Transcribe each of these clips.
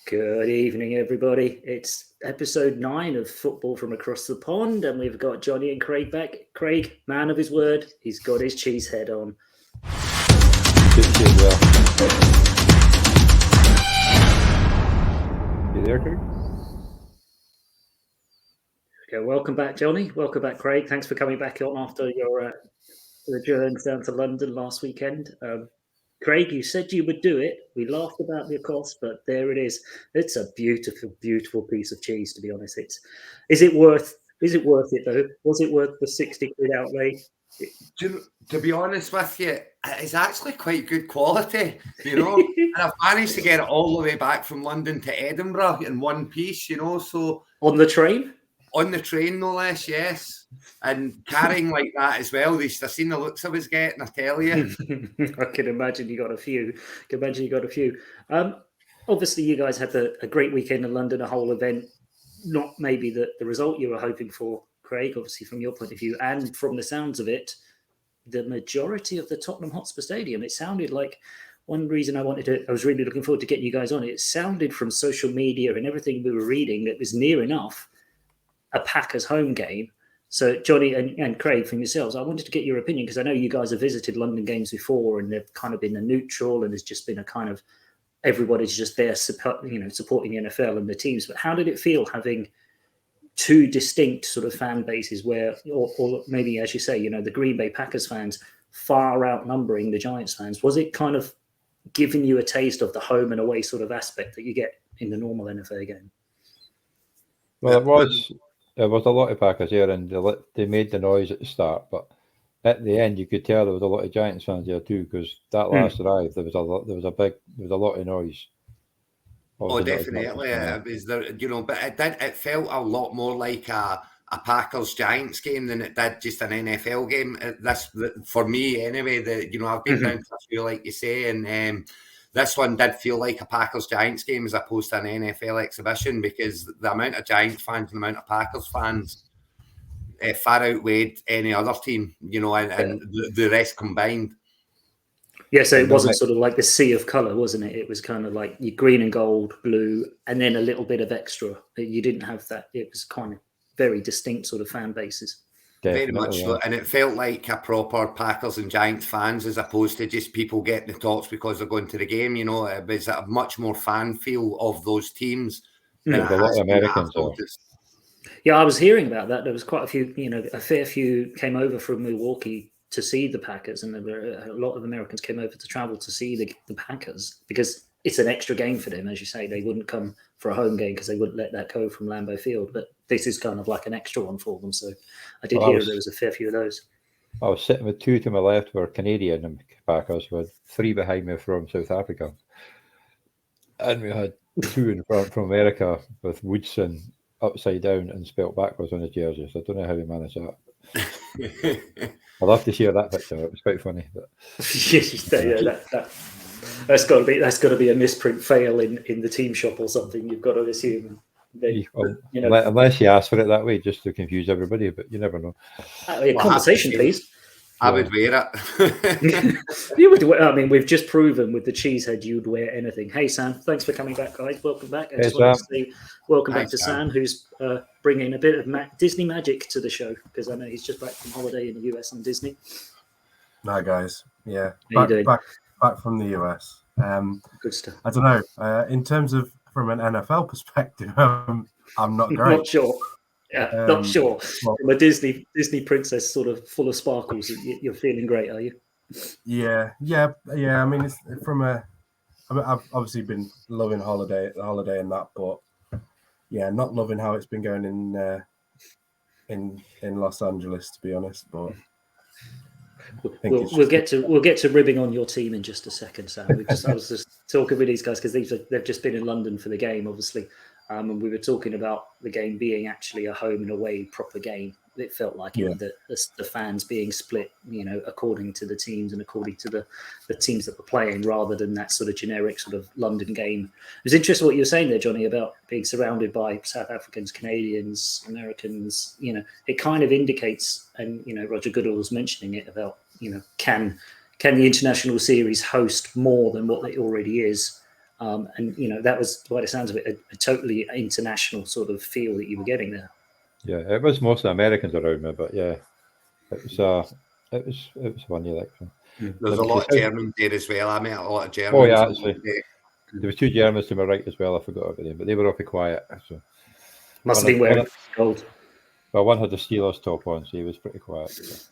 Good evening, everybody. It's episode 9 of Football from Across the Pond, and we've got Johnny and Craig back. Craig, man of his word, he's got his cheese head on. You there, Craig? Okay, welcome back, Johnny. Welcome back, Craig. Thanks for coming back on after your journeys down to London last weekend. Craig, you said you would do it. We laughed about the cost, but there it is. It's a beautiful, beautiful piece of cheese, to be honest. Is it worth it though? Was it worth the 60 quid outlay? To be honest with you, it's actually quite good quality, and I've managed to get it all the way back from London to Edinburgh in one piece, so on the train? On the train, no less, yes. And carrying like that as well. I've seen the looks I was getting, I tell you. I can imagine you got a few. Obviously, you guys had a great weekend in London, a whole event. Not maybe the result you were hoping for, Craig, obviously from your point of view. And from the sounds of it, the majority of the Tottenham Hotspur Stadium, it sounded like one reason I was really looking forward to getting you guys on. It sounded from social media and everything we were reading that was near enough a Packers home game. So, Johnny and Craig, from yourselves, I wanted to get your opinion because I know you guys have visited London games before and they've kind of been a neutral and there's just been a kind of everybody's just there, supporting the NFL and the teams. But how did it feel having two distinct sort of fan bases where, or maybe, as you say, the Green Bay Packers fans far outnumbering the Giants fans? Was it kind of giving you a taste of the home and away sort of aspect that you get in the normal NFL game? Well, there was a lot of Packers here, and they made the noise at the start, but at the end you could tell there was a lot of Giants fans there too, because that last drive there was a lot of noise. Definitely, it was there, but it felt a lot more like a Packers Giants game than it did just an NFL game. This, for me anyway, I've been down to a few, like you say, and this one did feel like a Packers Giants game as opposed to an NFL exhibition, because the amount of Giants fans and the amount of Packers fans far outweighed any other team, and the rest combined. Yeah, so it wasn't sort of like the sea of colour, wasn't it? It was kind of like your green and gold, blue, and then a little bit of extra. You didn't have that. It was kind of very distinct sort of fan bases. Very much so, and it felt like a proper Packers and Giants fans as opposed to just people getting the talks because they're going to the game. It was a much more fan feel of those teams. A lot of Americans. Yeah, I was hearing about that. There was quite a few, a fair few came over from Milwaukee to see the Packers, and there were a lot of Americans came over to travel to see the Packers because it's an extra game for them. As you say, they wouldn't come for a home game because they wouldn't let that go from Lambeau Field, but this is kind of like an extra one for them. So I did hear there was a fair few of those. I was sitting with two to my left were Canadian and Packers, with three behind me from South Africa, and we had two in front from America with Woodson upside down and spelt backwards on his jersey. So I don't know how he managed that. I'd love to share that picture. It was quite funny. But that's got to be a misprint fail in the team shop or something. You've got to assume. Unless you ask for it that way, just to confuse everybody, but you never know. Conversation, please. I would wear it. You would. I mean, we've just proven with the cheesehead you'd wear anything. Hey, Sam, thanks for coming back, guys. Welcome back. I just want to say welcome back to Sam, who's bringing a bit of Disney magic to the show, because I know he's just back from holiday in the US on Disney. Hi, guys. Yeah, back from the US. Good stuff. I don't know. In terms of from an NFL perspective, I'm not great. Not sure. Yeah, not sure. Well, from a Disney princess, sort of full of sparkles, you're feeling great, are you? Yeah. I mean, it's I've obviously been loving holiday and that, but yeah, not loving how it's been going in Los Angeles, to be honest. But we'll get to ribbing on your team in just a second, Sam. I was just talking with these guys because they've just been in London for the game, obviously. And we were talking about the game being actually a home and away proper game. It felt like the fans being split, according to the teams and according to the teams that were playing, rather than that sort of generic sort of London game. It was interesting what you were saying there, Johnny, about being surrounded by South Africans, Canadians, Americans. It kind of indicates, and Roger Goodall was mentioning it about, can the international series host more than what it already is? And that was, by the sounds of it, a totally international sort of feel that you were getting there. Yeah, it was mostly Americans around me, but yeah, it was funny. Like, there's a lot of Germans there as well. I met a lot of Germans. Oh yeah, actually, there was 2 Germans to my right as well. I forgot about them, but they were awfully quiet. So must have been wearing gold. Well, one had the Steelers top on, so he was pretty quiet. So.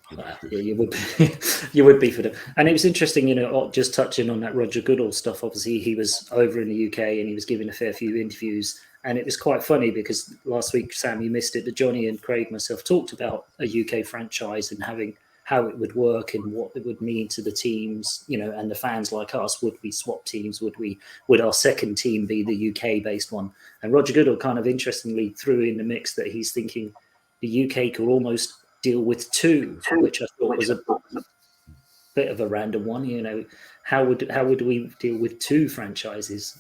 Yeah, you would be, you would be for them. And it was interesting, just touching on that Roger Goodall stuff. Obviously, he was over in the UK and he was giving a fair few interviews. And it was quite funny because last week, Sam, you missed it, but Johnny and Craig myself talked about a UK franchise and how it would work and what it would mean to the teams, and the fans like us. Would we swap teams? Would our second team be the UK-based one? And Roger Goodall kind of interestingly threw in the mix that he's thinking the UK could almost deal with 2, which I thought was a bit of a random one. How would we deal with 2 franchises?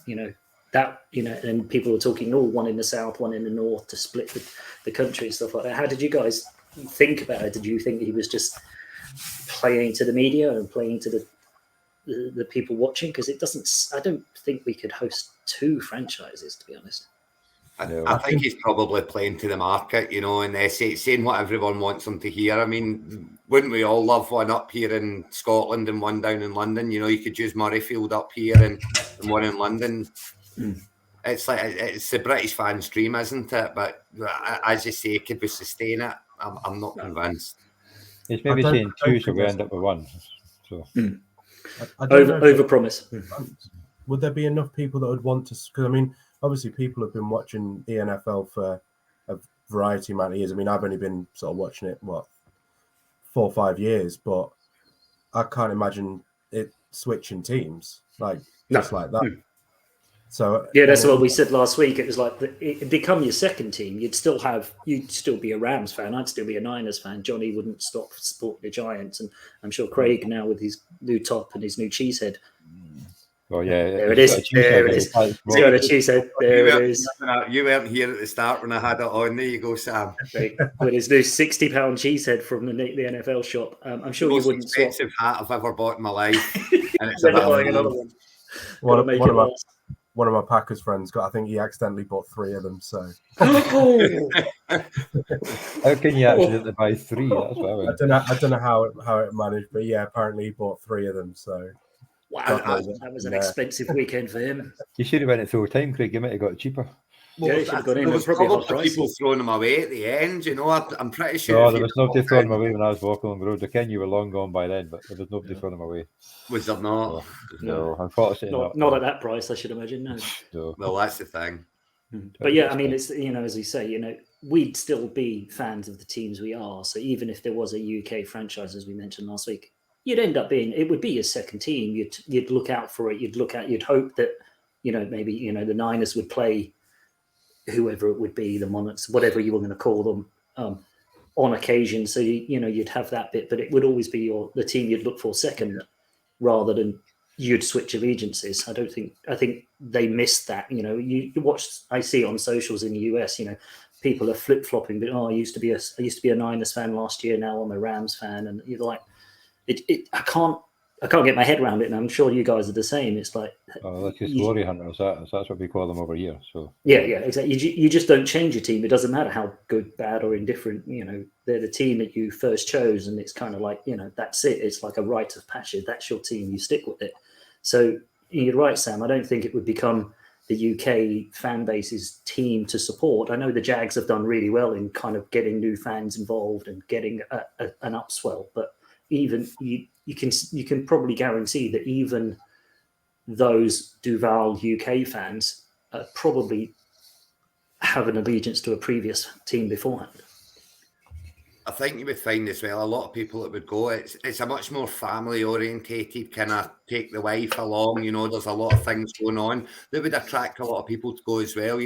And people were talking, one in the south, one in the north, to split the country and stuff like that. How did you guys think about it? Did you think he was just playing to the media and playing to the people watching? Because I don't think we could host 2 franchises, to be honest. I think he's probably playing to the market, and saying what everyone wants him to hear. I mean, wouldn't we all love one up here in Scotland and one down in London? You could use Murrayfield up here and one in London. It's like it's the British fans' dream, isn't it? But as you say, could we sustain it? I'm not convinced. He's maybe saying 2, so we end up with 1. So over promise. Would there be enough people that would want to? Because I mean, obviously, people have been watching the NFL for a variety amount of years. I mean, I've only been sort of watching it 4 or 5 years, but I can't imagine it switching teams like that. So yeah, that's what we said last week. It was like it'd become your second team. You'd still be a Rams fan. I'd still be a Niners fan. Johnny wouldn't stop supporting the Giants, and I'm sure Craig now with his new top and his new cheesehead. Oh yeah, there it is. There it is. He's got a cheesehead. There it is. You weren't here at the start when I had it on. There you go, Sam. With his new £60 cheesehead from the NFL shop. I'm sure you wouldn't swap. Expensive hat I've ever bought in my life. And it's buying another one. One of my Packers friends I think he accidentally bought 3 of them. So how can you accidentally buy 3? That's what I don't know how it managed, but yeah, apparently he bought 3 of them. So wow, that was an expensive weekend for him. You should have went it full time, Craig. You might have got it cheaper. Well, yeah, there was probably people throwing them away at the end. I'm pretty sure. No, there was nobody throwing them away when I was walking on the road. I ken you were long gone by then, but there was nobody throwing them away. Was there not? No, unfortunately not at that price. I should imagine. No. Well, that's the thing. But yeah, I mean, it's as you say, we'd still be fans of the teams we are. So even if there was a UK franchise, as we mentioned last week, it would be your second team. You'd look out for it. You'd hope that maybe the Niners would play whoever it would be, the Monarchs, whatever you were going to call them, on occasion. So you'd have that bit, but it would always be the team you'd look for second, rather than you'd switch allegiances. I think they missed that. You watch. I see on socials in the US. People are flip flopping. But I used to be a Niners fan last year. Now I'm a Rams fan, and you're like, I can't get my head around it, and I'm sure you guys are the same. It's like that's just glory hunters. That's what we call them over here. So yeah, exactly. You just don't change your team. It doesn't matter how good, bad, or indifferent. They're the team that you first chose, and it's kind of like that's it. It's like a rite of passage. That's your team. You stick with it. So you're right, Sam. I don't think it would become the UK fan base's team to support. I know the Jags have done really well in kind of getting new fans involved and getting an upswell, but even you can probably guarantee that even those Duval UK fans probably have an allegiance to a previous team beforehand. I think you would find as well a lot of people that would go. It's a much more family orientated kind of take the wife along. There's a lot of things going on that would attract a lot of people to go as well.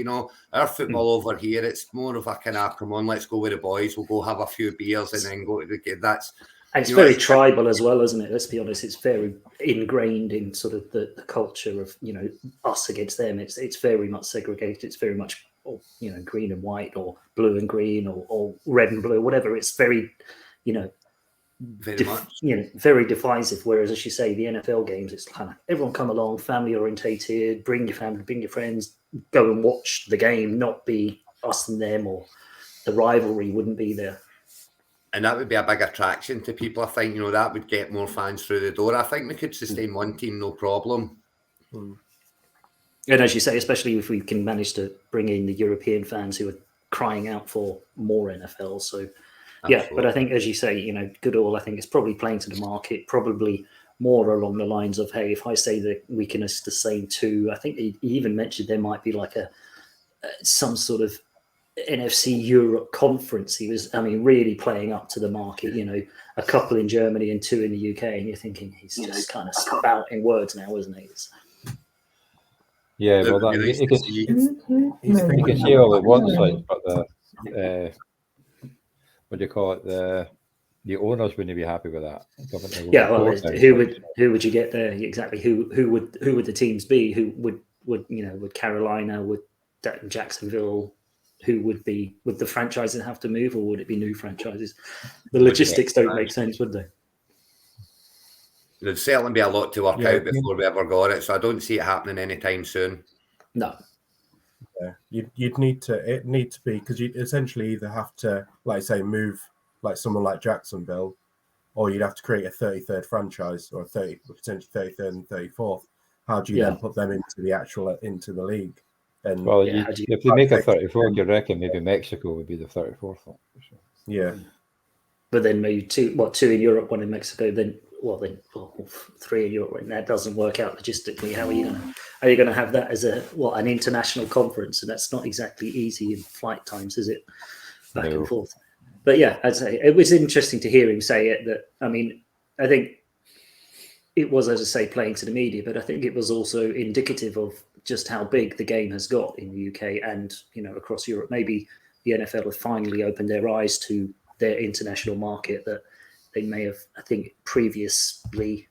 Our football over here, it's more of a kind of come on, let's go with the boys. We'll go have a few beers and then go to the game. And it's very tribal as well, isn't it? Let's be honest. It's very ingrained in sort of the culture of us against them. It's very much segregated. It's very much green and white, or blue and green, or red and blue, whatever. It's very Very much. very divisive. Whereas, as you say, the NFL games, it's kind of everyone come along, family orientated, bring your family, bring your friends, go and watch the game, not be us and them, or the rivalry wouldn't be there. And that would be a big attraction to people. I think, that would get more fans through the door. I think we could sustain one team, no problem. And as you say, especially if we can manage to bring in the European fans who are crying out for more NFL. So, yeah, but I think, as you say, Goodall, I think it's probably playing to the market, probably more along the lines of, hey, if I say that we can sustain 2, I think he even mentioned there might be like some sort of NFC Europe conference. He was, really playing up to the market, a couple in Germany and 2 in the UK. And you're thinking he's just kind of spouting words now, isn't he? Yeah, well, you can say all at once, but the what do you call it? The owners wouldn't be happy with that. Yeah, well, who would you get there exactly? Who would the teams be? Who would Carolina, would Jacksonville? Who would the franchises have to move, or would it be new franchises? The logistics don't make sense, would they? There'd certainly be a lot to work out before we ever got it, so I don't see it happening anytime soon. No. Yeah, it needs to be, because you essentially either have to, like say, move like someone like Jacksonville, or you'd have to create a 33rd franchise, or potentially 33rd and 34th. How do you then put them into the league? And if they make a 34th, you reckon maybe Mexico would be the 34th one. Sure. Yeah, but then maybe 2 in Europe, 1 in Mexico, then 3 in Europe. When that doesn't work out logistically, how are you going to have that as an international conference? And that's not exactly easy in flight times, is it? Back and forth. But yeah, I'd say it was interesting to hear him say it. That I think it was, as I say, playing to the media, but I think it was also indicative of just how big the game has got in the UK and across Europe. Maybe the NFL have finally opened their eyes to their international market that they may have, I think, previously.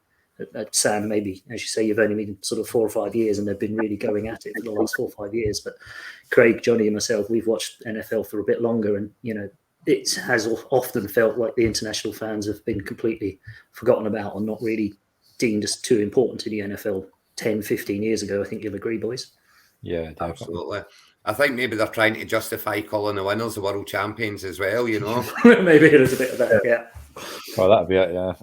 Sam, maybe, as you say, you've only been sort of 4 or 5 years, and they've been really going at it for the last 4 or 5 years. But Craig, Johnny, and myself, we've watched NFL for a bit longer, and it has often felt like the international fans have been completely forgotten about or not really deemed as too important to the NFL 10, 15 years ago. I think you'll agree, boys. Yeah, definitely. Absolutely. I think maybe they're trying to justify calling the winners the world champions as well, Maybe there's a bit of that, yeah. Well, that'd be it, yeah.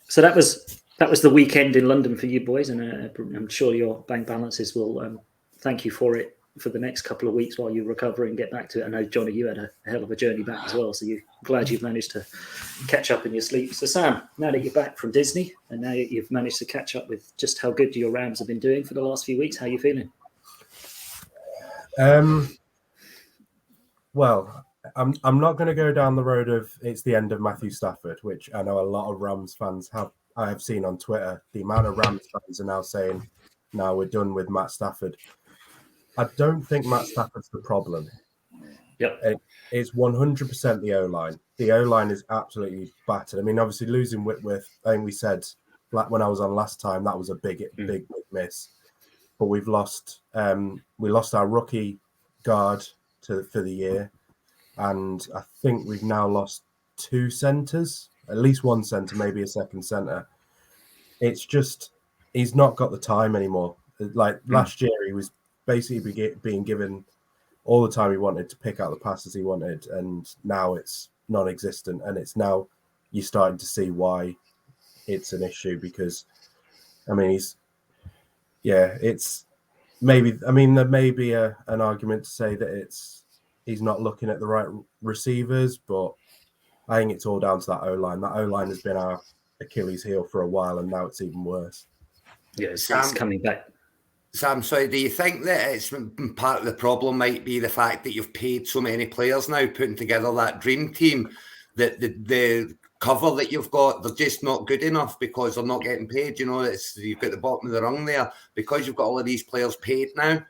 So that was the weekend in London for you boys, and I'm sure your bank balances will thank you for it for the next couple of weeks while you recover and get back to it. I know, Johnny, you had a hell of a journey back as well, so you're glad you've managed to catch up in your sleep. So Sam, now that you're back from Disney and now you've managed to catch up with just how good your Rams have been doing for the last few weeks, how are you feeling? Well, I'm not going to go down the road of it's the end of Matthew Stafford, which I know a lot of Rams fans I have seen on Twitter. The amount of Rams fans are now saying, "No, we're done with Matt Stafford." I don't think Matt Stafford's the problem. Yep. It's 100% the O-line. The O-line is absolutely battered. I mean, obviously losing Whitworth, I think we said when I was on last time, that was a big miss. But we lost our rookie guard for the year. And I think we've now lost 2 centers, at least 1 center, maybe a second center. It's just, he's not got the time anymore. Like last year, he was basically being given all the time he wanted to pick out the passes he wanted, and now it's non-existent. And it's now you're starting to see why it's an issue, because I mean it's maybe, I mean, there may be an argument to say that he's not looking at the right receivers, but I think it's all down to that O-line. That O-line has been our Achilles heel for a while, and now it's even worse. Yeah, it's coming back. Sam, sorry, do you think that it's part of the problem might be the fact that you've paid so many players now, putting together that dream team, that the cover that you've got, they're just not good enough because they're not getting paid? You've got the bottom of the rung there because you've got all of these players paid now,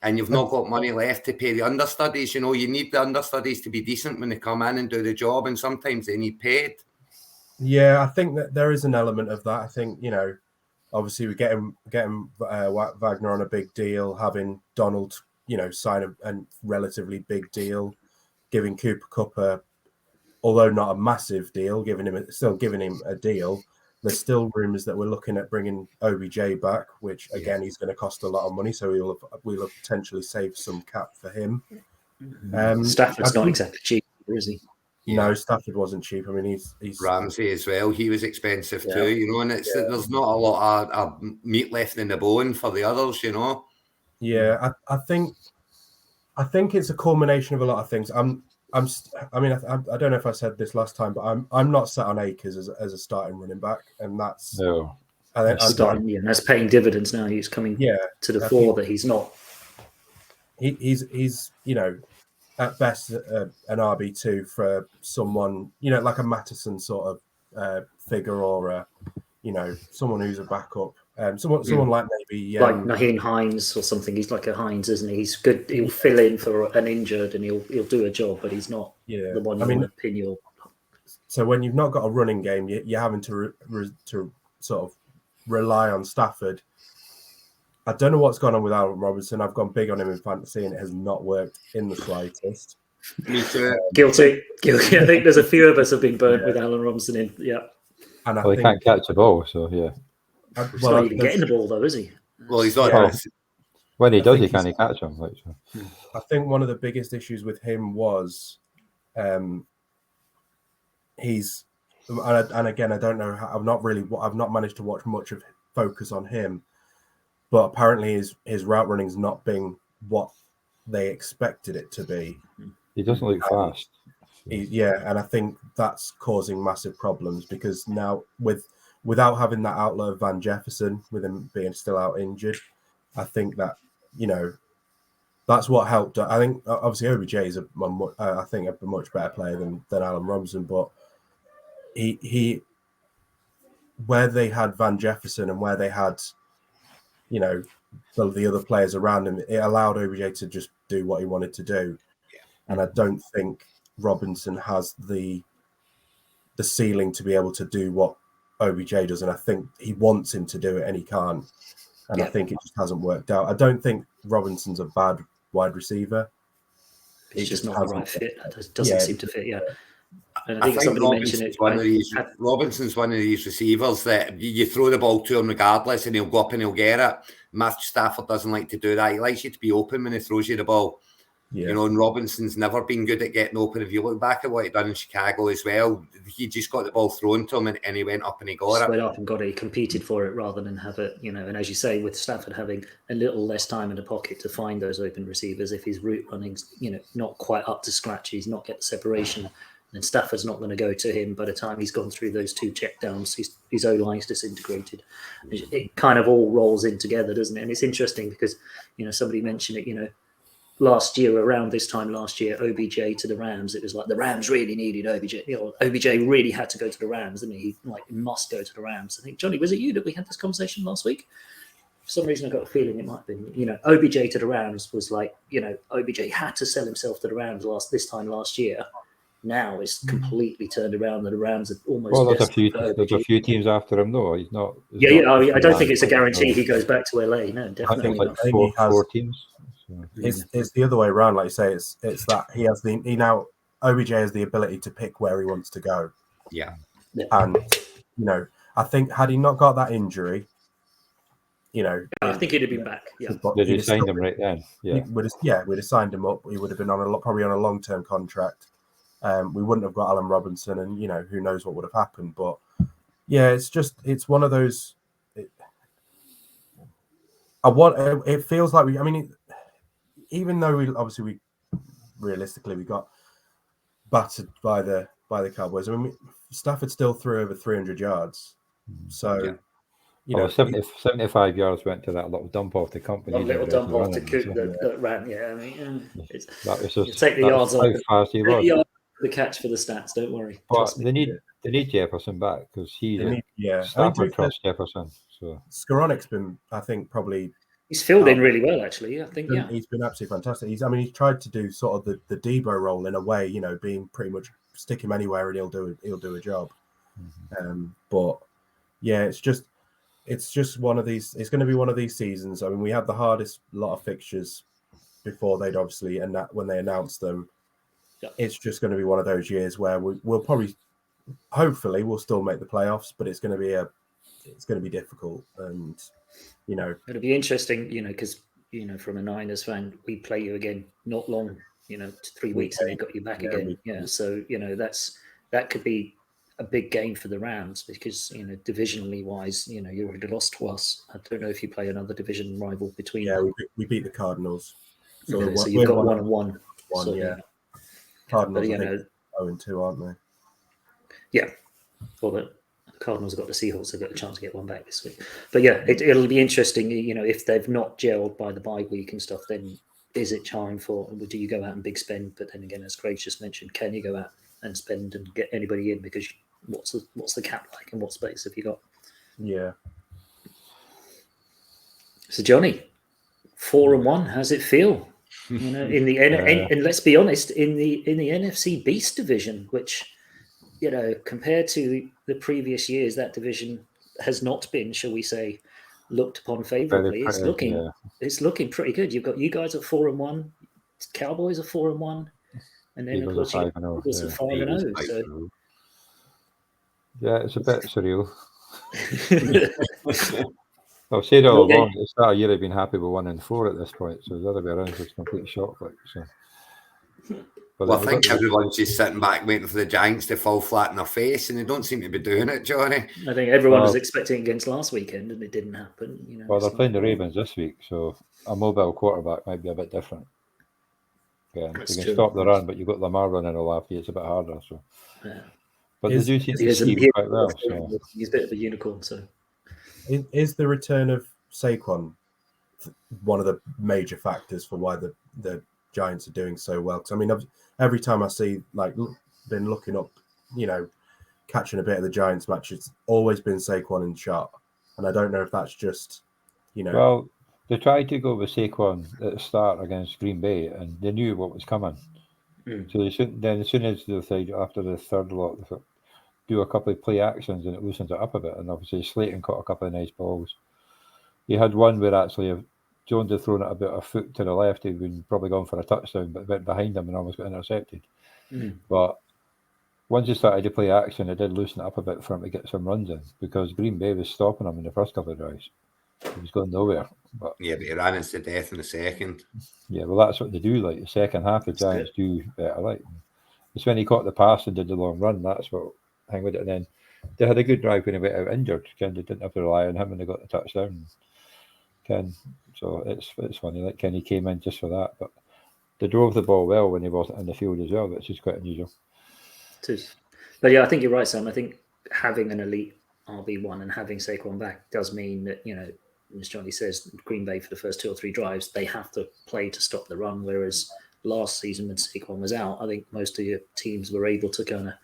and you've not got money left to pay the understudies. You need the understudies to be decent when they come in and do the job, and sometimes they need paid. Yeah, I think that there is an element of that. I think, obviously we're getting Wagner on a big deal, having Donald, sign a relatively big deal, giving Cooper Kupp although not a massive deal, still giving him a deal. There's still rumours that we're looking at bringing OBJ back, which again he's going to cost a lot of money, so we'll have potentially saved some cap for him. Stafford's not exactly cheap, is he? No, Stafford wasn't cheap. I mean, he's Ramsey as well. He was expensive too, you know. And there's not a lot of meat left in the bone for the others, you know. Yeah, I think it's a culmination of a lot of things. I don't know if I said this last time, but I'm not set on Akers as a starting running back, and that's no. That's paying dividends now. He's coming to the fore that he's not. He's at best an RB2 for someone, like a Mattison sort of figure, or someone who's a backup. Someone like maybe like Naheem Hines or something. He's like a Hines, isn't he? He's good. He'll fill in for an injured, and he'll do a job, but he's not the one you want to pin your. So when you've not got a running game, you're having to sort of rely on Stafford. I don't know what's gone on with Allen Robinson. I've gone big on him in fantasy, and it has not worked in the slightest. Me too. Guilty. I think there's a few of us have been burnt with Allen Robinson in. Yeah. And he can't catch the ball, so He's not even getting the ball, though, is he? Well, he's not. When he does, he can't catch him. I think one of the biggest issues with him was he's, and again, I don't know how, I've not managed to watch much of focus on him, but apparently his route running's not been what they expected it to be. He doesn't look fast. And I think that's causing massive problems, because now without having that outlet of Van Jefferson, with him being still out injured, I think that, that's what helped. I think obviously OBJ is a much better player than Allen Robinson, but he where they had Van Jefferson and where they had, the other players around him, it allowed OBJ to just do what he wanted to do. And I don't think Robinson has the ceiling to be able to do what OBJ does, and I think he wants him to do it and he can't. And I think it just hasn't worked out. I don't think Robinson's a bad wide receiver. It's just not the right fit. It doesn't seem to fit, And I think somebody mentioned it. Robinson's one of these receivers that you throw the ball to him regardless, and he'll go up and he'll get it. Matthew Stafford doesn't like to do that. He likes you to be open when he throws you the ball. And Robinson's never been good at getting open. If you look back at what he done in Chicago as well, he just got the ball thrown to him and he went up and he got it. Went up and got it. He competed for it rather than have it, and as you say, with Stafford having a little less time in the pocket to find those open receivers, if his route running's, not quite up to scratch, he's not get the separation, then Stafford's not going to go to him by the time he's gone through those two checkdowns. His O-line's disintegrated. It kind of all rolls in together, doesn't it? And it's interesting because, somebody mentioned it, last year, around this time last year, OBJ to the Rams, it was like the Rams really needed OBJ. OBJ really had to go to the Rams, didn't he? He must go to the Rams. I think, Johnny, was it you that we had this conversation last week? For some reason, I got a feeling it might have been, OBJ to the Rams was like, OBJ had to sell himself to the Rams this time last year. Now it's completely turned around, and the Rams are almost. Well, there's a few teams after him, though. He's not. I don't think it's a guarantee he goes back to LA. No, definitely not. I think four teams. It's the other way around, like you say. It's that he now OBJ has the ability to pick where he wants to go. Yeah. And I think had he not got that injury, I think he'd have been back. Yeah, did he sign him right then? Yeah, we'd have signed him up. He would have been probably on a long-term contract. We wouldn't have got Allen Robinson, and who knows what would have happened. But it's one of those. It feels like even though we realistically we got battered by the Cowboys. Stafford still threw over 300 yards. So 75 yards went to that little dump off the company. A little dump off to Coop that ran. Yeah, that was just take the yards off. How fast he was. The catch for the stats. Don't worry. But they need Jefferson back because Stafford trusts Jefferson. So Skoronek's been, I think, probably. He's filled in really well, actually. I think, he's been absolutely fantastic. He's tried to do sort of the Debo role in a way, being pretty much stick him anywhere and he'll do a job. Mm-hmm. But yeah, it's just one of these. It's going to be one of these seasons. We had the hardest lot of fixtures before they'd obviously, and that when they announced them, it's just going to be one of those years where we'll probably, hopefully, we'll still make the playoffs, but it's going to be difficult, and it'll be interesting, because from a Niners fan, we play you again not long, 3 weeks, and they got you back again. So that could be a big game for the Rams because divisionally wise, you already lost to us. I don't know if you play another division rival between. Yeah, we beat the Cardinals. So you've got 1-1. One, yeah. Cardinals, I think 0-2, aren't they? Yeah. Well, the Cardinals have got the Seahawks. They've got a chance to get one back this week. But yeah, it'll be interesting. If they've not gelled by the bye week and stuff, then is it time for? Do you go out and big spend? But then again, as Craig just mentioned, can you go out and spend and get anybody in? Because what's the cap like and what space have you got? Yeah. So Johnny, 4-1. How's it feel? In the and let's be honest, in the NFC Beast division, which compared to the previous years, that division has not been, shall we say, looked upon favorably. It's looking pretty good. You've got you guys at 4-1, Cowboys are 4-1, and then of course Eagles are 5-0. So yeah, it's a bit surreal. I've said all along at the start of the year I've been happy with 1-4 at this point, so the other way around was complete shock. Well, I think everyone's just sitting back waiting for the Giants to fall flat in their face, and they don't seem to be doing it, Johnny. I think everyone was expecting against last weekend, and it didn't happen. Well, they're playing the Ravens this week, so a mobile quarterback might be a bit different. Yeah, you can stop the run, but you've got Lamar running all after you. It's a bit harder. So, but they do seem to scheme quite well. So he's a bit of a unicorn. So, is the return of Saquon one of the major factors for why the Giants are doing so well? Because I mean, every time I see been looking up, catching a bit of the Giants match, it's always been Saquon and shot, and I don't know if that's just Well, they tried to go with Saquon at the start against Green Bay, and they knew what was coming. So they shouldn't. Then as soon as they decided after the third lot, they thought, do a couple of play actions, and it loosens it up a bit. And obviously Slayton caught a couple of nice balls. He had one where actually if Jones had thrown it about a foot to the left, he'd been probably gone for a touchdown, but went behind him and almost got intercepted. But once he started to play action, it did loosen it up a bit for him to get some runs in, because Green Bay was stopping him in the first couple of drives. He was going nowhere. But he ran into death in the second. Yeah, well, that's what they do. The second half, the Giants do better. It's when he caught the pass and did the long run. That's what hang with it. And then they had a good drive when he went out injured. They didn't have to rely on him, and they got the touchdown. So it's funny. Kenny came in just for that, but they drove the ball well when he wasn't in the field as well, which is quite unusual. It is. But yeah, I think you're right, Sam. I think having an elite RB1 and having Saquon back does mean that, as Johnny says, Green Bay for the first 2 or 3 drives, they have to play to stop the run, whereas last season when Saquon was out, I think most of your teams were able to kind of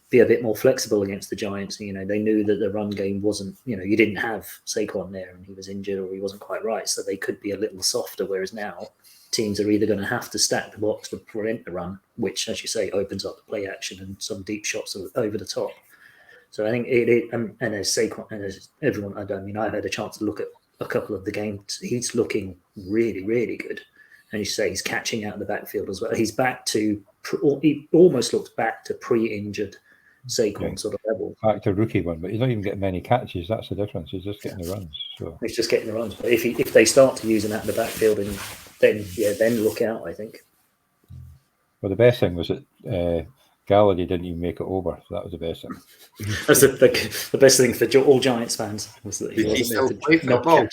be a bit more flexible against the Giants. They knew that the run game wasn't, you didn't have Saquon there and he was injured or he wasn't quite right, so they could be a little softer, whereas now teams are either going to have to stack the box to prevent the run, which, as you say, opens up the play action and some deep shots over the top. So I think and as Saquon and as everyone, I've had a chance to look at a couple of the games. He's looking really, really good. And you say he's catching out of the backfield as well. He's back to, he almost looks back to pre-injured Saquon sort of level. Back to rookie one, but he's not even getting many catches. That's the difference. He's just getting the runs. So he's just getting the runs. But if they start to use him out of the backfield, and then look out, I think. Well, the best thing was that Galladay didn't even make it over. So that was the best thing. That's the best thing for all Giants fans was that he still play football.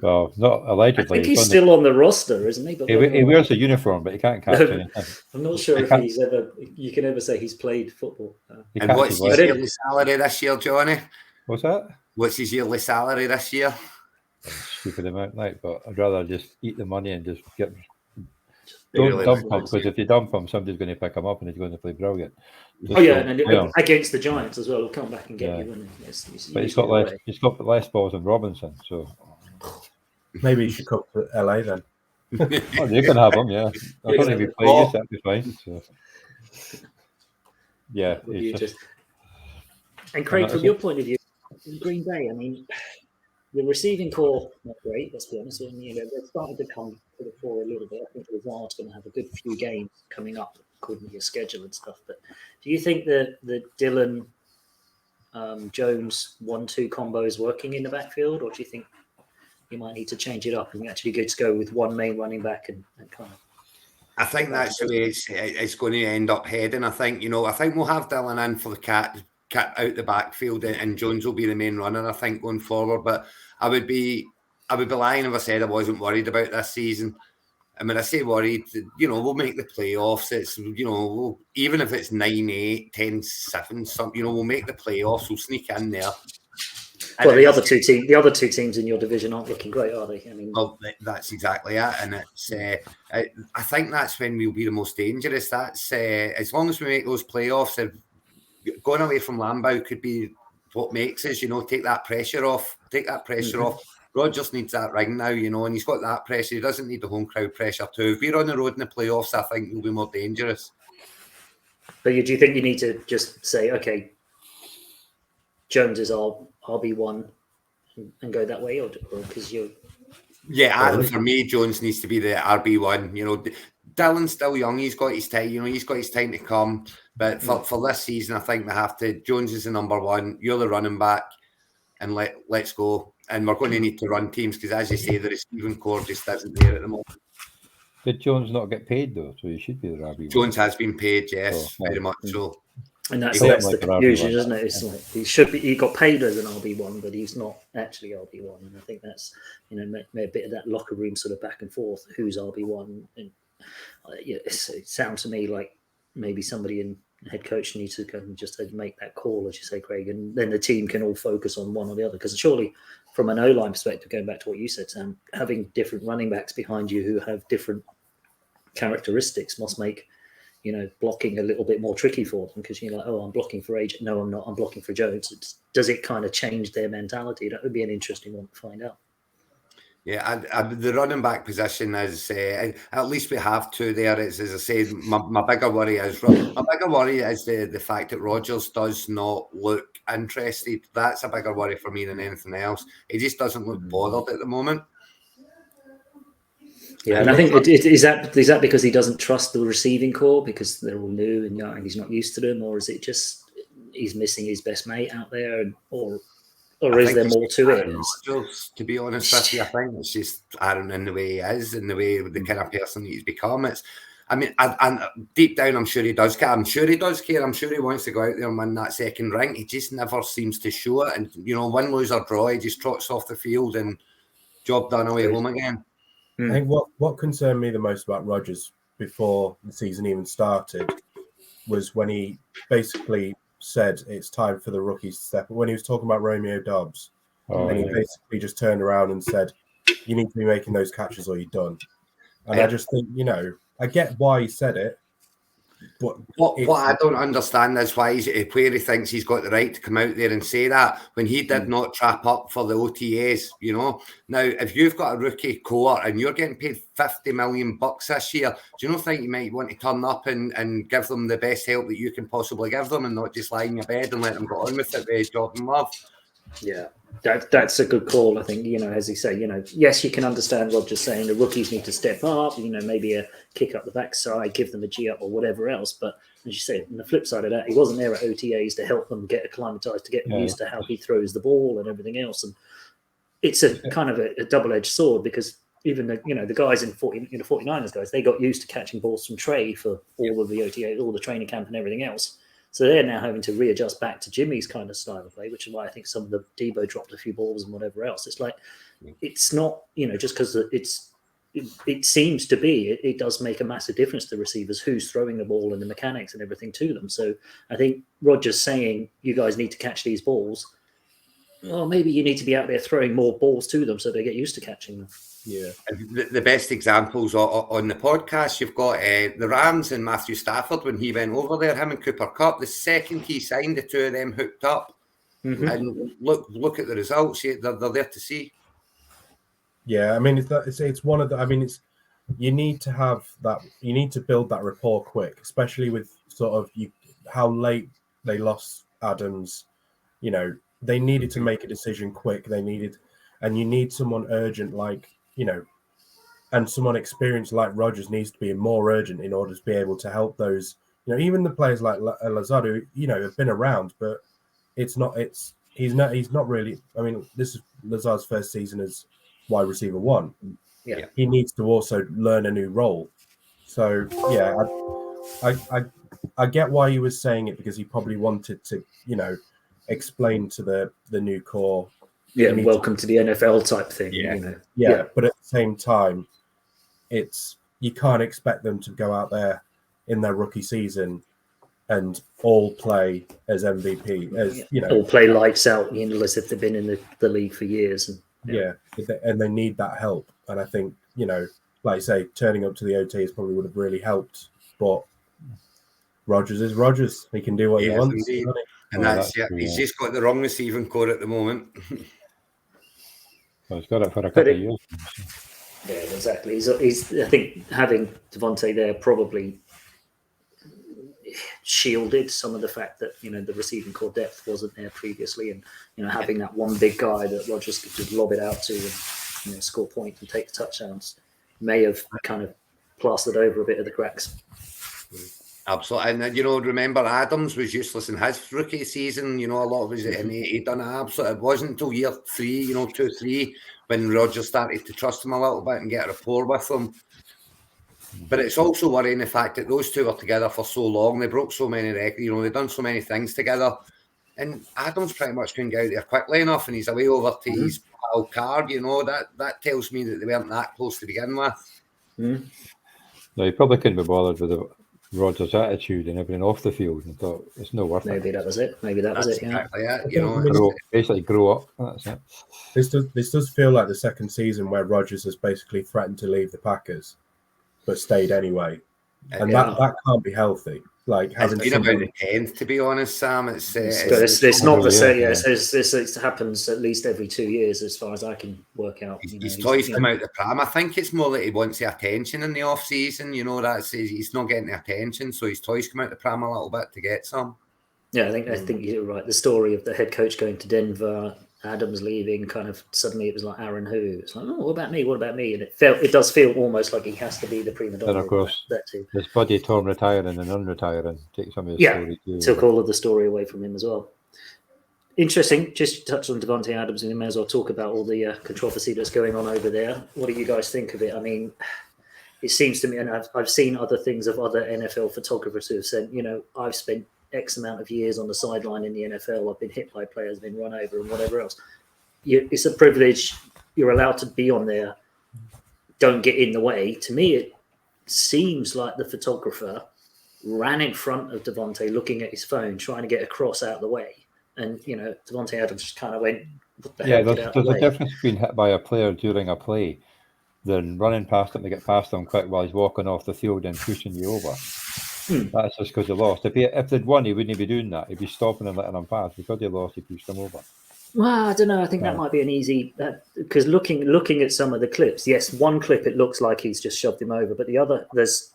Well, not allegedly. I think he's still on the roster, isn't he? But he wears a uniform, but he can't catch anything. I'm not sure if he's ever. You can ever say he's played football. And what's his yearly salary this year, Johnny? What's that? What's his yearly salary this year? Stupid amount, but I'd rather just eat the money and just get. Don't dump him, because if you dump him, somebody's going to pick him up and he's going to play brilliant. And against the Giants as well, he'll come back and get you. But he's got less balls than Robinson, so maybe he should come to LA then. Oh, you can have him, yeah. I don't think we play yes, that'd be fine. So. Yeah, and Craig, from your point of view, Green Bay, I mean, the receiving core not great. Let's be honest. They're starting to come to the fore a little bit. I think Lazard's going to have a good few games coming up according to your schedule and stuff. But do you think that the Dylan Jones 1-2 combo is working in the backfield, or do you think you might need to change it up and actually go to go with one main running back and kind of? I think that's the way it's going to end up heading. I think we'll have Dylan in for the cat out the backfield, and Jones will be the main runner, I think, going forward. But I would be lying if I said I wasn't worried about this season. I mean, I say worried, we'll make the playoffs. It's, even if it's 9-8, 10-7, something, we'll make the playoffs. We'll sneak in there. Well, the other two teams in your division aren't looking great, are they? I mean, well, that's exactly it, and it's. I think that's when we'll be the most dangerous. That's as long as we make those playoffs. Going away from Lambeau could be what makes us. Take that pressure off. Off. Rodgers needs that ring now, and he's got that pressure. He doesn't need the home crowd pressure too. If we're on the road in the playoffs, I think we'll be more dangerous. But do you think you need to just say, okay, Jones is our RB1 and go that way, or because you're... Yeah, for me, Jones needs to be the RB1. Dylan's still young. He's got his time. He's got his time to come. But for this season, I think they have to. Jones is the number one. You're the running back, and let's go. And we're going to need to run teams because, as you say, the receiving core just isn't there at the moment. Did Jones not get paid though? So he should be the RB1. Jones has been paid, yes, very much so. And that's the confusion, isn't it? It's like he got paid as an RB1, but he's not actually RB1. And I think that's a bit of that locker room sort of back and forth. Who's RB1? And it sounds to me like maybe somebody in head coach needs to kind of just make that call, as you say, Craig, and then the team can all focus on one or the other. Because surely, from an O-line perspective, going back to what you said, Sam, having different running backs behind you who have different characteristics must make blocking a little bit more tricky for them, because you're like, oh, I'm blocking for AJ. No, I'm not. I'm blocking for Jones. Does it kind of change their mentality? That would be an interesting one to find out. Yeah, and the running back position is at least we have two there. It's, as I said, my bigger worry is the fact that Rodgers does not look interested. That's a bigger worry for me than anything else. He just doesn't look bothered at the moment. Yeah, and I think is that because he doesn't trust the receiving core because they're all new and he's not used to them, or is it just he's missing his best mate out there, or is there more to it? Rodgers, to be honest with you, I think it's just Aaron in the way he is, in the way the kind of person he's become. And deep down, I'm sure he does care. I'm sure he wants to go out there and win that second ring. He just never seems to show it. And win, lose or draw, he just trots off the field and job done, away home again. I think what concerned me the most about Rodgers before the season even started was when he basically said it's time for the rookies to step up. When he was talking about Romeo Dobbs, he basically just turned around and said, you need to be making those catches or you're done. And I just think, I get why he said it, but what I don't understand is why where he thinks he's got the right to come out there and say that when he did not trap up for the OTAs. Now if you've got a rookie core and you're getting paid $50 million this year, do you not think you might want to turn up and give them the best help that you can possibly give them, and not just lie in your bed and let them go on with it with Jordan Love? Yeah, that's a good call. I think, as you say, yes, you can understand Rodgers saying the rookies need to step up, maybe a kick up the backside, give them a G up or whatever else. But as you say, on the flip side of that, he wasn't there at OTAs to help them get acclimatized, to get them used to how he throws the ball and everything else. And it's a kind of a double-edged sword, because even the guys in 49ers guys, they got used to catching balls from Trey for all of the OTAs, all the training camp and everything else. So they're now having to readjust back to Jimmy's kind of style of play, which is why I think some of the Debo dropped a few balls and whatever else. It's like, it's not, just because it seems to be, it does make a massive difference to receivers who's throwing the ball and the mechanics and everything to them. So I think Rodgers saying, you guys need to catch these balls, well, maybe you need to be out there throwing more balls to them so they get used to catching them. Yeah. The best examples on the podcast, you've got the Rams and Matthew Stafford when he went over there, him and Cooper Kupp. The second he signed, the two of them hooked up. And look at the results. They're there to see. Yeah, I mean, it's one of the. I mean, you need to have that. You need to build that rapport quick, especially with sort of how late they lost Adams. They needed to make a decision quick. And you need someone urgent, like and someone experienced like Rodgers needs to be more urgent in order to be able to help those. Even the players like Lazard, who have been around, but he's not really. I mean, this is Lazard's first season as wide receiver 1. Yeah, he needs to also learn a new role. So yeah, I get why he was saying it, because he probably wanted to, explain to the new core. Yeah, welcome to the NFL type thing. Yeah. But at the same time, you can't expect them to go out there in their rookie season and all play as MVP, all play lights out, as if they've been in the league for years. And they need that help. And I think, like I say, turning up to the OTs probably would have really helped. But Rodgers is Rodgers. He can do what he wants. And that's he's just got the wrong receiving core at the moment. Well, he's got it for a couple of years. Yeah, exactly. I think having Devontae there probably shielded some of the fact that the receiving core depth wasn't there previously, and having that one big guy that Rodgers could just lob it out to and score points and take the touchdowns may have kind of plastered over a bit of the cracks. Absolutely. And remember, Adams was useless in his rookie season. A lot of his he done absolutely. It wasn't until year 3, 2-3, when Rodgers started to trust him a little bit and get a rapport with him. But it's also worrying the fact that those two were together for so long. They broke so many records. They've done so many things together. And Adams pretty much couldn't get out there quickly enough, and he's away over to his pal Card. That tells me that they weren't that close to begin with. No, he probably couldn't be bothered with Rodgers' attitude and everything off the field, and thought it's no worth it. Maybe that was it. Exactly it. Basically grow up. That's it. This does feel like the second season where Rodgers has basically threatened to leave the Packers, but stayed anyway, and that can't be healthy. Like, it's been about the 10th, to be honest, Sam. It's not the same. Yeah, it happens at least every 2 years, as far as I can work out. His toys come out the pram. I think it's more that he wants the attention in the off season. He's not getting the attention, so his toys come out the pram a little bit to get some. Yeah, I think you're right. The story of the head coach going to Denver, Adams leaving, kind of suddenly it was like Aaron who. It's like, oh, what about me? What about me? And it does feel almost like he has to be the prima donna. And of course, his buddy Tom retiring and unretiring takes some of his story too. Took all of the story away from him as well. Interesting. Just to touch on Davante Adams, and we may as well talk about all the controversy that's going on over there. What do you guys think of it? I mean, it seems to me, and I've seen other things of other NFL photographers who have said, I've spent X amount of years on the sideline in the NFL. I've been hit by players, been run over, and whatever else. It's a privilege. You're allowed to be on there. Don't get in the way. To me, it seems like the photographer ran in front of Davante, looking at his phone, trying to get a cross out of the way. And, Davante Adams just kind of went, what the hell, there's a difference between hit by a player during a play than running past him to get past him quick while he's walking off the field and pushing you over. That's just because he lost. If they'd won, he wouldn't be doing that. He'd be stopping and letting him pass. Because he lost, he pushed him over. Well, I don't know. I think that might be an easy... Because looking at some of the clips, yes, one clip, it looks like he's just shoved him over. But the other, there's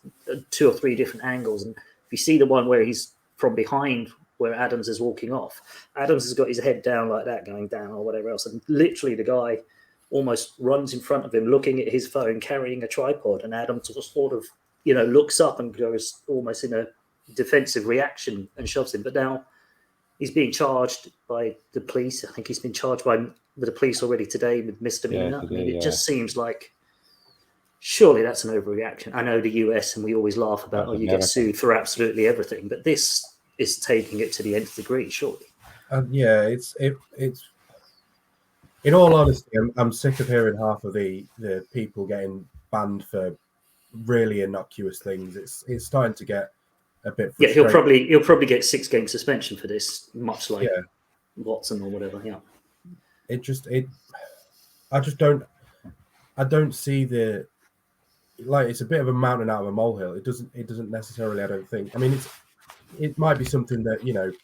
2 or 3 different angles. And if you see the one where he's from behind, where Adams is walking off, Adams has got his head down like that, going down or whatever else. And literally the guy almost runs in front of him, looking at his phone, carrying a tripod. And Adams sort of... looks up and goes almost in a defensive reaction and shoves him. But now he's being charged by the police. I think he's been charged with the police already today with misdemeanor. It just seems like surely that's an overreaction. I know the US, and we always laugh about, you get sued for absolutely everything. But this is taking it to the nth degree, surely. It's in all honesty, I'm sick of hearing half of the people getting banned for really innocuous things. It's starting to get a bit frustrating. He'll probably get 6-game suspension for this, much like Watson or whatever. I don't see it's a bit of a mountain out of a molehill. It doesn't necessarily, I don't think. I mean, it might be something that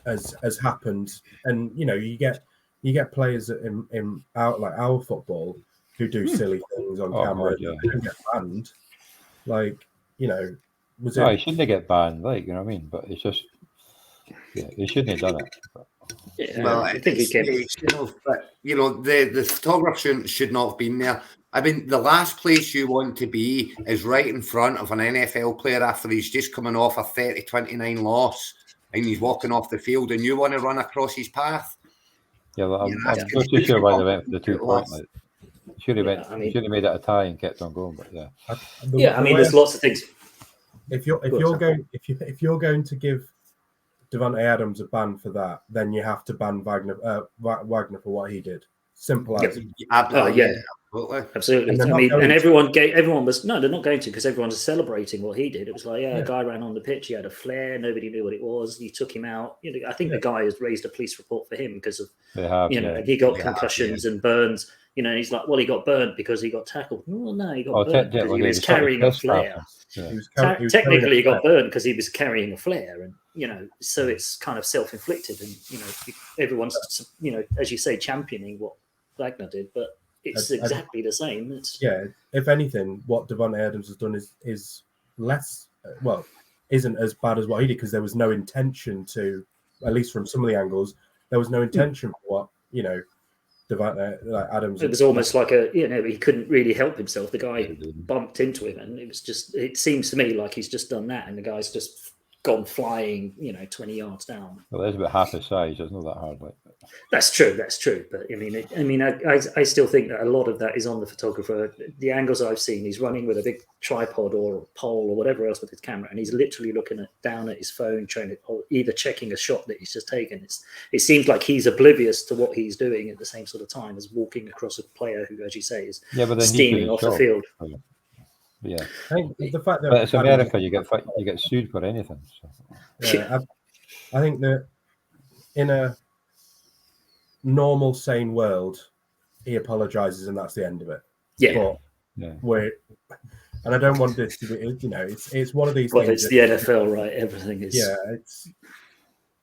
has happened, and you get players in our football who do silly things on camera. They don't get banned. He shouldn't get banned, you know what I mean? But it's just, he shouldn't have done it. Yeah, Well, I think he came. but the photographer should not have been there. I mean, the last place you want to be is right in front of an NFL player after he's just coming off a 30-29 loss and he's walking off the field, and you want to run across his path. Yeah, well, I'm that's not too sure why they went for the 2 point. loss. Should have made it a tie and kept on going, but yeah. I mean, there's lots of things. If you're going to give Davante Adams a ban for that, then you have to ban Wagner for what he did. Simple as. Absolutely. And everyone was they're not going to, because everyone was celebrating what he did. It was like, a guy ran on the pitch, he had a flare, nobody knew what it was. You took him out. I think the guy has raised a police report for him because of he got concussions and burns. He's like, well, he got burnt because he got tackled. No, he got burnt because he was carrying a flare. Technically, he got burnt because he was carrying a flare, and so it's kind of self-inflicted, and everyone's as you say, championing what Wagner did, but it's exactly the same. If anything, what Davante Adams has done is less, isn't as bad as what he did, because there was no intention to, at least from some of the angles, there was no intention for what Davante Adams. It was almost like he couldn't really help himself. The guy bumped into him, and it seems to me like he's just done that, and the guy's just gone flying, 20 yards down. Well, there's about half his size. It's not that hard. That's true. But I still think that a lot of that is on the photographer. The angles I've seen, he's running with a big tripod or pole or whatever else with his camera, and he's literally looking down at his phone, or either checking a shot that he's just taken. It seems like he's oblivious to what he's doing at the same sort of time as walking across a player who, as you say, is steaming off the field. Yeah, the fact that but it's America, you get sued for anything. So. I think that in a normal, sane world, he apologizes and that's the end of it. And I don't want this to be, it's one of these things. It's the NFL, right? Everything is. Yeah, it's.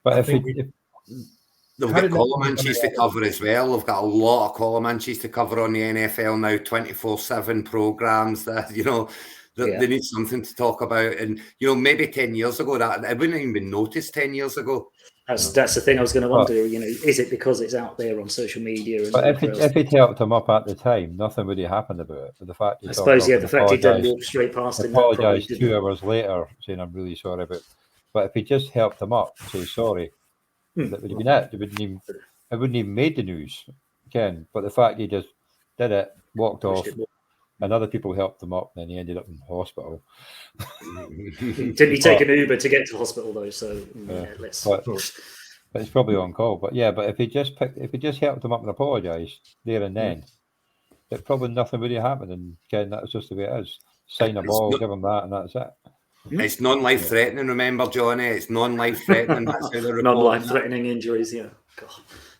But they've got column inches to cover as well. They've got a lot of column inches to cover on the NFL now, 24/7 programs that, they need something to talk about. And, maybe 10 years ago, that it wouldn't even been noticed 10 years ago. That's the thing I was going to wonder, is it because it's out there on social media? But if it helped him up at the time, nothing would have happened about it. But the fact the fact he didn't walk straight past him. Apologised 2 hours later, saying I'm really sorry about it. But if he just helped him up, say sorry, that would have been it. It wouldn't even made the news, Ken. But the fact he just did it, walked off, and other people helped him up, and then he ended up in hospital. Didn't he take an Uber to get to hospital though? So but it's probably on call. But if he just helped him up and apologised there and then, it probably nothing would have happened. And Ken, that's just the way it is. Sign a ball, give him that, and that's it. It's non-life threatening, remember, Johnny? It's non-life threatening. That's how they're non-life threatening injuries, yeah. God,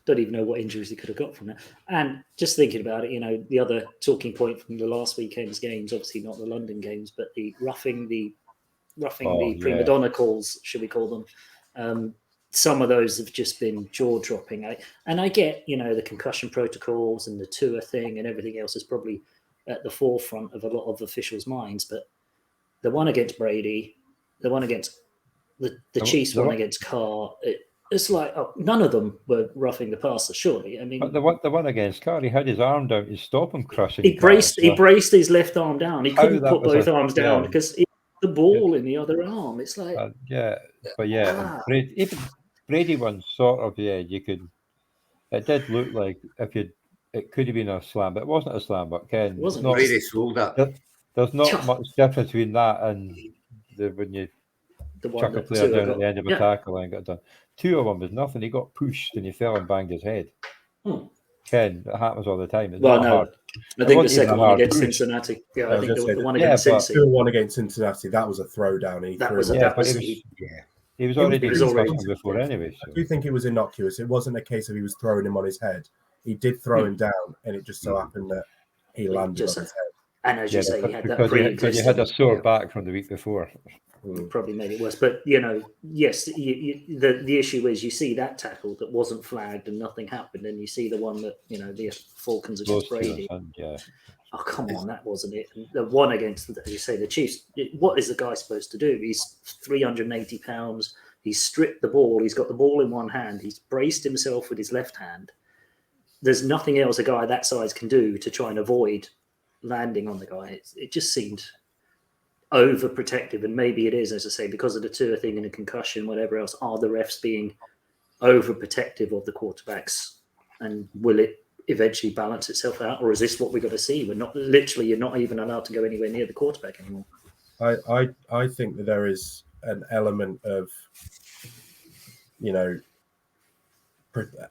don't even know what injuries he could have got from that. And just thinking about it, the other talking point from the last weekend's games, obviously not the London games, but the roughing the prima donna calls, should we call them? Some of those have just been jaw-dropping. And I get, the concussion protocols and the tour thing and everything else is probably at the forefront of a lot of officials' minds, but the one against Brady, the one against the Chiefs, one against Carr. It's like none of them were roughing the passer. Surely, I mean, but the one against Carr, he had his arm down to stop him crushing. He braced his left arm down. He couldn't put both arms down because he had the ball in the other arm. It's like even Brady one sort of you could. It did look like it could have been a slam, but it wasn't a slam. But Ken, it wasn't. Brady sold it. There's not much difference between that and when you chuck a player down at the end of a tackle and got done. 2 of them was nothing. He got pushed and he fell and banged his head. Ken, that happens all the time. It's hard. I think the second one against Cincinnati. Yeah, I think the one against Cincinnati. The one against Cincinnati, that was a throwdown. He was already before anyway. So. I do think it was innocuous. It wasn't a case of he was throwing him on his head. He did throw him down, and it just so happened that he landed on his head. And as you say, he had that because you had a sore back from the week before. Probably made it worse. But, yes, the issue is you see that tackle that wasn't flagged and nothing happened, and you see the one that, the Falcons against Brady. Oh, come on, that wasn't it. And the one against, as you say, the Chiefs, what is the guy supposed to do? He's 380 pounds. He's stripped the ball. He's got the ball in one hand. He's braced himself with his left hand. There's nothing else a guy that size can do to try and avoid landing on the guy. It just seemed overprotective, and maybe it is, as I say, because of the tour thing and the concussion, whatever else. Are the refs being overprotective of the quarterbacks, and will it eventually balance itself out, or is this what we're going to see? We're not literally, you're not even allowed to go anywhere near the quarterback anymore. I think that there is an element of, you know,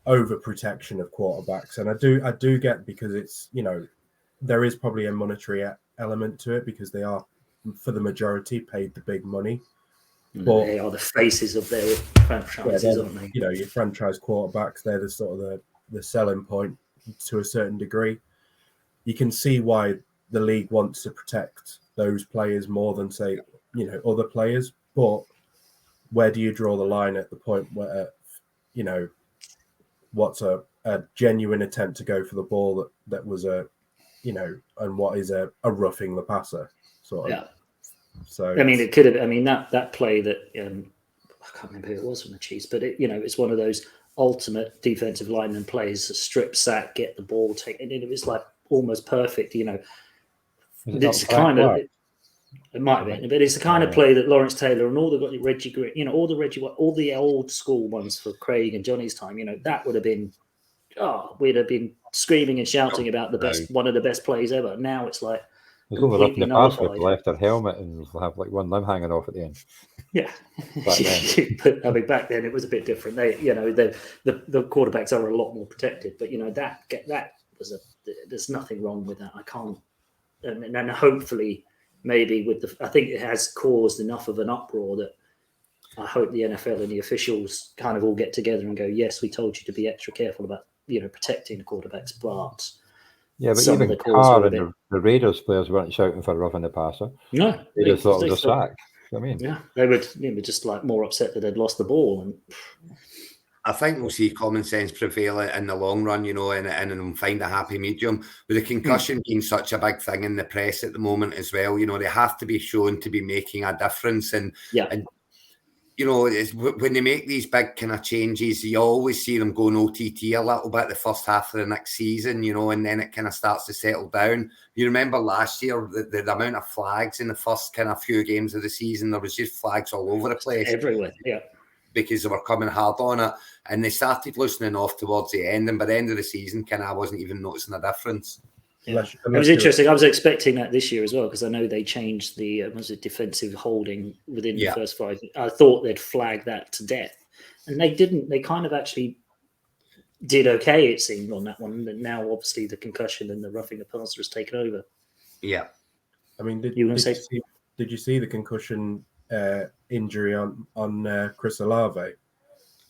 overprotection of quarterbacks, and I do get, because it's, you know, there is probably a monetary element to it, because they are, for the majority, paid the big money. But they are the faces of their franchises, aren't they? You know, your franchise quarterbacks, they're the sort of the selling point to a certain degree. You can see why the league wants to protect those players more than, say, you know, other players. But where do you draw the line at the point where, you know, what's a genuine attempt to go for the ball that was a, you know, and what is a roughing the passer sort of. Yeah. So I mean, it could have. I mean, that play that I can't remember who it was from the Chiefs, but it, you know, it's one of those ultimate defensive lineman plays: a strip sack, get the ball, take it in. It was like almost perfect. You know, it's kind of. It might have been, but it's the kind of play that Lawrence Taylor and all the Reggie Green, you know, all the old school ones for Craig and Johnny's time. You know, that would have been. We'd have been screaming and shouting about the best, one of the best plays ever. Now it's like. There's over up in the past with left their helmet and have like one limb hanging off at the end. Yeah, but I mean, back then it was a bit different. They, you know, the quarterbacks are a lot more protected. But you know, that was there's nothing wrong with that. I can't, and hopefully, maybe I think it has caused enough of an uproar that I hope the NFL and the officials kind of all get together and go, yes, we told you to be extra careful about, you know, protecting the quarterbacks, but. Yeah, but even Carr and the Raiders players weren't shouting for roughing the passer. No, they just thought it was a sack. I mean, yeah, they were just like more upset that they'd lost the ball. And I think we'll see common sense prevail in the long run, you know, and find a happy medium. With the concussion being such a big thing in the press at the moment as well, you know, they have to be shown to be making a difference. And you know, when they make these big kind of changes, you always see them going OTT a little bit the first half of the next season, you know, and then it kind of starts to settle down. You remember last year, the amount of flags in the first kind of few games of the season, there was just flags all over the place. Everywhere, yeah. Because they were coming hard on it. And they started loosening off towards the end. And by the end of the season, I wasn't even noticing a difference. Yeah. It was interesting. I was expecting that this year as well, because I know they changed the defensive holding within the first 5. I thought they'd flag that to death, and they didn't. They kind of actually did okay, it seemed, on that one. And now, obviously, the concussion and the roughing the passer has taken over. Yeah, I mean, did you see the concussion injury on Chris Olave?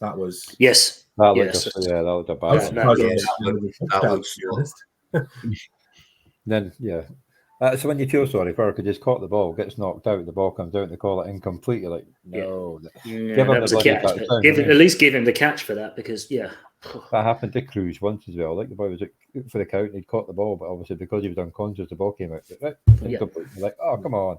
That was That looked a bad. That looks. Then so when you feel sorry for her, because he's caught the ball, gets knocked out, the ball comes out, they call it incomplete. You're like, no, give him the catch. At least give him the catch for that, because that happened to Cruz once as well. Like, the boy was for the count, he'd caught the ball, but obviously because he was unconscious, the ball came out incomplete. You're like, oh, come on.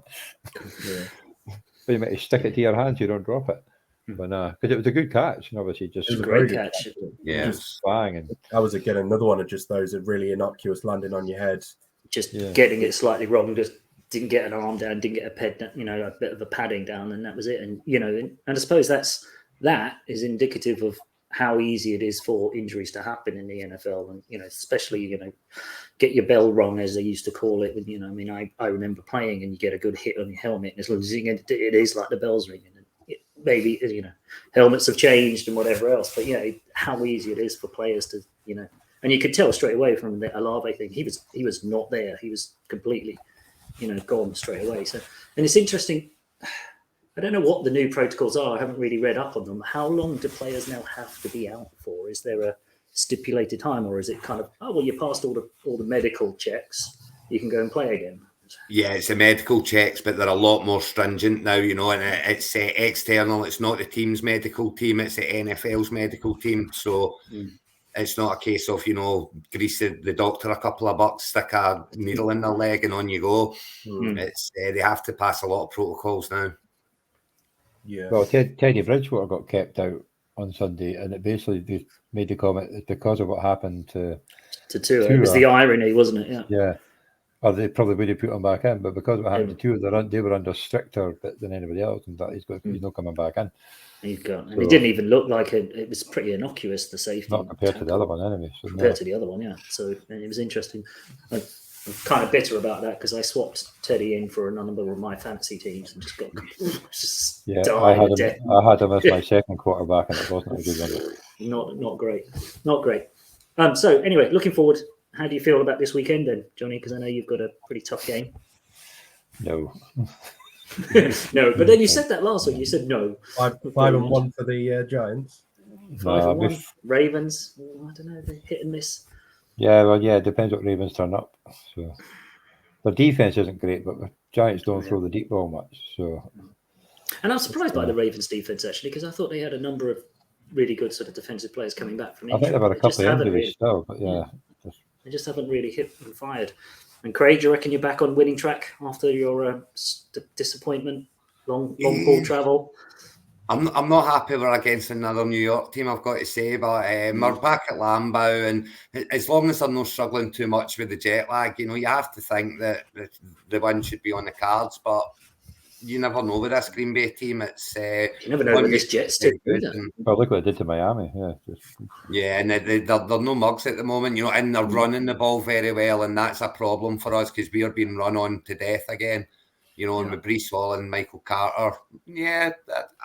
But you might stick it to your hand so you don't drop it. But because it was a good catch, and obviously just it was a great catch. Yeah, just bang, and that was again another one of just those really innocuous landing on your head. Just getting it slightly wrong, just didn't get an arm down, didn't get a bit of a padding down, and that was it. And you know, and I suppose that is indicative of how easy it is for injuries to happen in the NFL, and you know, especially get your bell wrong, as they used to call it. You know, I mean, I remember playing, and you get a good hit on your helmet, and it's losing, it is like the bell's ringing. Maybe, you know, helmets have changed and whatever else, but how easy it is for players to, and you could tell straight away from the Olave thing, he was not there. He was completely, gone straight away. So, and it's interesting. I don't know what the new protocols are. I haven't really read up on them. How long do players now have to be out for? Is there a stipulated time, or is it kind of, you passed all the medical checks, you can go and play again? Yeah, it's the medical checks, but they're a lot more stringent now, and it's external. It's not the team's medical team, it's the NFL's medical team. So it's not a case of, grease the doctor a couple of bucks, stick a needle in their leg and on you go. It's they have to pass a lot of protocols now. Yeah. Well, Teddy Bridgewater got kept out on Sunday, and it basically they made the comment that because of what happened to Tua. It was the irony, wasn't it? Yeah. Yeah. Or they probably would have put him back in, but because of what happened to Tua, they were under stricter than anybody else, and that he's not coming back in. It didn't even look like it was pretty innocuous, the safety. Not compared to the other one, anyway. So compared to the other one, yeah. So it was interesting. I'm kind of bitter about that because I swapped Teddy in for a number of my fantasy teams and just got I had him as my second quarterback, and it wasn't a good one. Not great. So anyway, looking forward. How do you feel about this weekend then, Johnny? Because I know you've got a pretty tough game. No. No, but then you said that last week. You said no. 5-1 for the Giants. 5-1. Ravens. I don't know. They're hit and miss. Yeah, well, it depends what Ravens turn up. So the defense isn't great, but the Giants don't throw the deep ball much. So, and I'm surprised by the Ravens defense actually, because I thought they had a number of really good sort of defensive players coming back from injury. I think they've had a couple of injuries still, but they just haven't really hit and fired. And Craig, do you reckon you're back on winning track after your disappointment, long haul travel? I'm not happy we're against another New York team, I've got to say, but we're back at Lambeau, and as long as they're not struggling too much with the jet lag, you have to think that the win should be on the cards, but you never know with this Green Bay team. It's you never know with this Jets team. Well, look what they did to Miami. And they're no mugs at the moment, and they're running the ball very well, and that's a problem for us because we are being run on to death again. And with Breece Hall and Michael Carter. Yeah,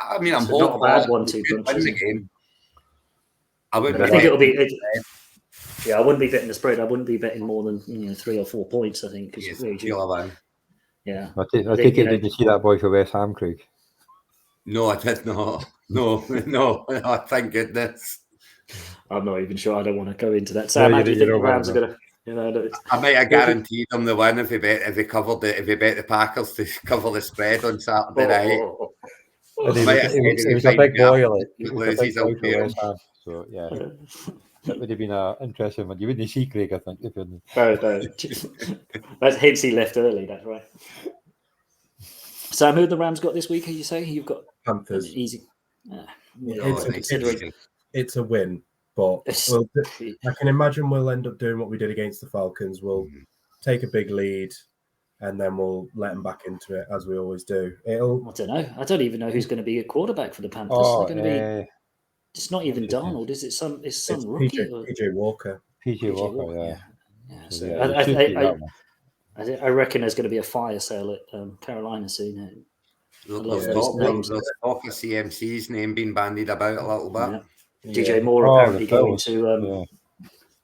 I'm hopeful. Not a bad 1-2 punch. The game. I think it'll be. I wouldn't be betting the spread. I wouldn't be betting more than 3 or 4 points. I think. Yeah. I take it. Did you see that boy for West Ham, Craig? No, I did not. No. Oh, thank goodness. I'm not even sure. I don't want to go into that. Sam, how do you think the Rams are going to? I might have guaranteed them the win if he bet the Packers to cover the spread on Saturday night. It was a big boy, like it was a big boy for West Ham. So yeah, that would have been an interesting one. You wouldn't see Craig, I think. If no. That's hence he left early. That's right. Sam, who the Rams got this week? You say you've got Panthers. Easy. It's a win. But I can imagine we'll end up doing what we did against the Falcons. We'll take a big lead, and then we'll let them back into it as we always do. I don't know. I don't even know who's going to be a quarterback for the Panthers. They're going to be. It's not even Darnold, is it? It's some rookie. PJ Walker. PJ Walker, yeah. So I reckon there's going to be a fire sale at Carolina soon. There's talk of CMC's name being bandied about a little bit. Yeah. DJ Moore apparently going to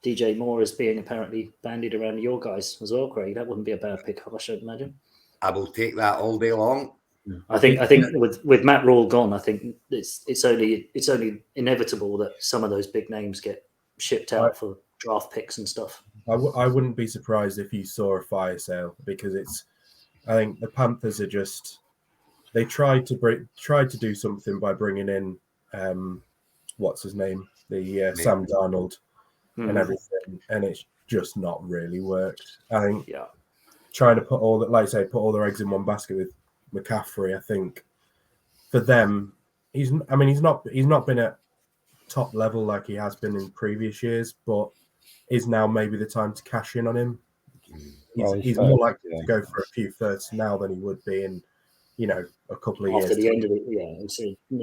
DJ Moore is being apparently bandied around your guys as well, Craig. That wouldn't be a bad pickup, I should imagine. I will take that all day long. I think with Matt Rule gone, I think it's only inevitable that some of those big names get shipped out for draft picks and stuff. I wouldn't be surprised if you saw a fire sale because I think the Panthers are they tried to do something by bringing in what's his name, Sam Darnold and everything, and it's just not really worked. I think trying to put all their eggs in one basket with McCaffrey, I think for them, he's not been at top level like he has been in previous years, but is now maybe the time to cash in on him. He's more likely to go for a few firsts now than he would be in a couple of years. After the end of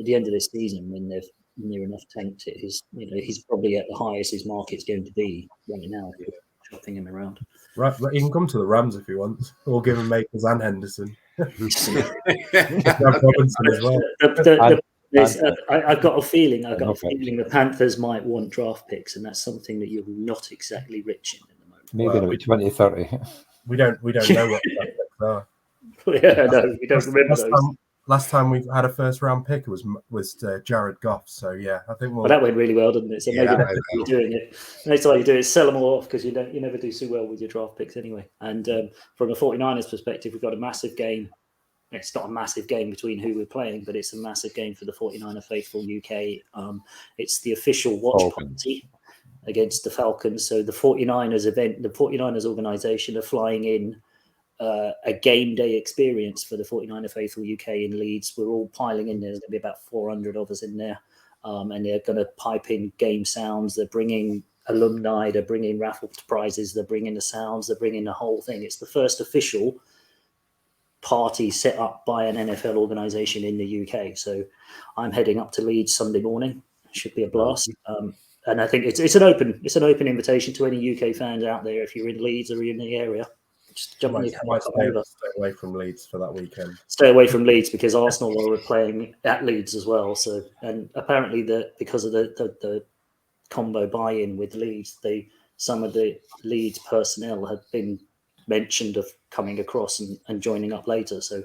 the end of this season, when they've near enough tanked it, he's probably at the highest his market's going to be right now. Shopping him around. Right, he can come to the Rams if he wants, or give him Makers and Henderson. Robinson as well. I've got a feeling the Panthers might want draft picks, and that's something that you're not exactly rich in the moment. Maybe about 2030. We don't know what draft picks are. We don't remember those. Last time we had a first round pick was Jared Goff. So yeah, I think that went really well, didn't it? So maybe that's why you're doing it. Next time you do it, sell them all off because you never do so well with your draft picks anyway. And from a 49ers perspective, we've got a massive game. It's not a massive game between who we're playing, but it's a massive game for the 49er faithful UK. It's the official watch party against the Falcons. So the 49ers event, the 49ers organization are flying in a game day experience for the 49er Faithful UK in Leeds. We're all piling in there. There's going to be about 400 of us in there. And they're going to pipe in game sounds. They're bringing alumni. They're bringing raffle prizes. They're bringing the sounds. They're bringing the whole thing. It's the first official party set up by an NFL organisation in the UK. So I'm heading up to Leeds Sunday morning. Should be a blast. And I think it's an open invitation to any UK fans out there. If you're in Leeds or in the area, just jump on your car, stay away from Leeds for that weekend. Stay away from Leeds because Arsenal are playing at Leeds as well. So, and apparently because of the combo buy-in with Leeds, some of the Leeds personnel have been mentioned of coming across and joining up later. So,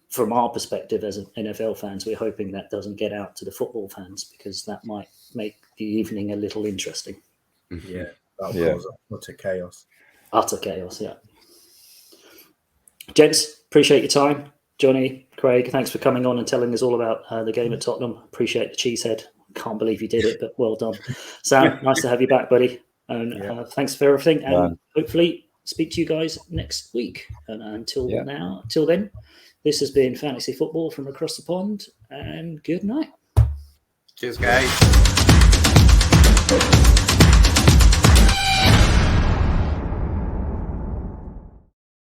from our perspective as NFL fans, we're hoping that doesn't get out to the football fans because that might make the evening a little interesting. Yeah, that'll cause utter chaos. Utter chaos, yeah. Gents, appreciate your time. Johnny, Craig, thanks for coming on and telling us all about the game at Tottenham. Appreciate the CheeseHead. Can't believe you did it, but well done. Sam, nice to have you back, buddy. And thanks for everything. And hopefully speak to you guys next week. And until then, this has been Fantasy Football from across the pond, and good night. Cheers, guys.